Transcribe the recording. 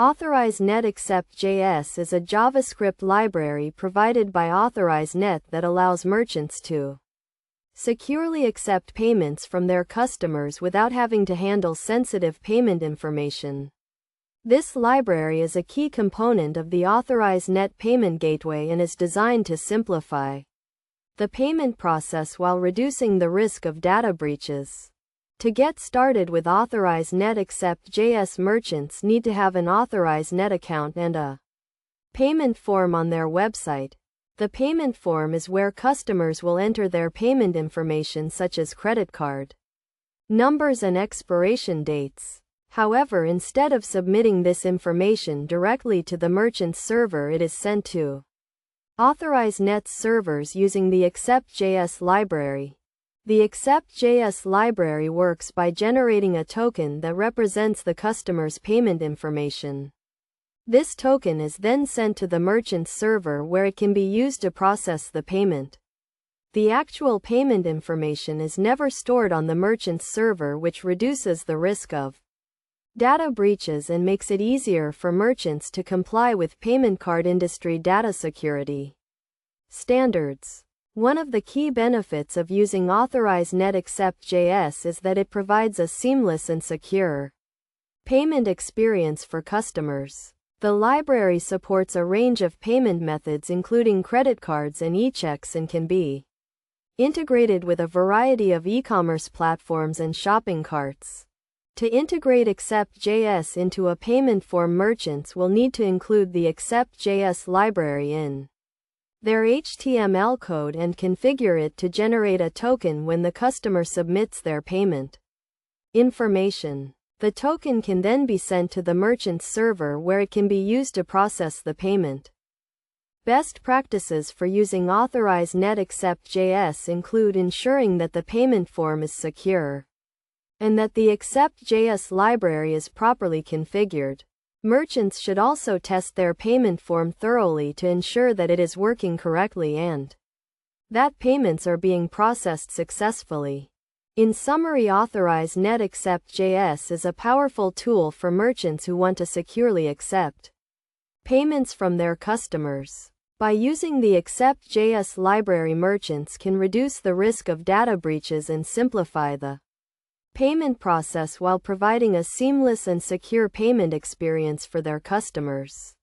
Authorize Net Accept.js is a JavaScript library provided by Authorize Net that allows merchants to securely accept payments from their customers without having to handle sensitive payment information. This library is a key component of the Authorize Net payment gateway and is designed to simplify the payment process while reducing the risk of data breaches. To get started with Authorize Net Accept.js, merchants need to have an Authorize Net account and a payment form on their website. The payment form is where customers will enter their payment information such as credit card numbers and expiration dates. However, instead of submitting this information directly to the merchant's server, it is sent to Authorize Net's servers using the Accept.js library. The Accept.js library works by generating a token that represents the customer's payment information. This token is then sent to the merchant's server where it can be used to process the payment. The actual payment information is never stored on the merchant's server, which reduces the risk of data breaches and makes it easier for merchants to comply with payment card industry data security standards. One of the key benefits of using Authorize Net Accept.js is that it provides a seamless and secure payment experience for customers. The library supports a range of payment methods including credit cards and e-checks and can be integrated with a variety of e-commerce platforms and shopping carts. To integrate Accept.js into a payment form, merchants will need to include the Accept.js library in their HTML code and configure it to generate a token when the customer submits their payment information. The token can then be sent to the merchant's server where it can be used to process the payment. Best practices for using Authorize Net Accept.js include ensuring that the payment form is secure and that the Accept.js library is properly configured. Merchants should also test their payment form thoroughly to ensure that it is working correctly and that payments are being processed successfully. In summary, Authorize Net Accept.js is a powerful tool for merchants who want to securely accept payments from their customers. By using the Accept.js library, merchants can reduce the risk of data breaches and simplify the payment process while providing a seamless and secure payment experience for their customers.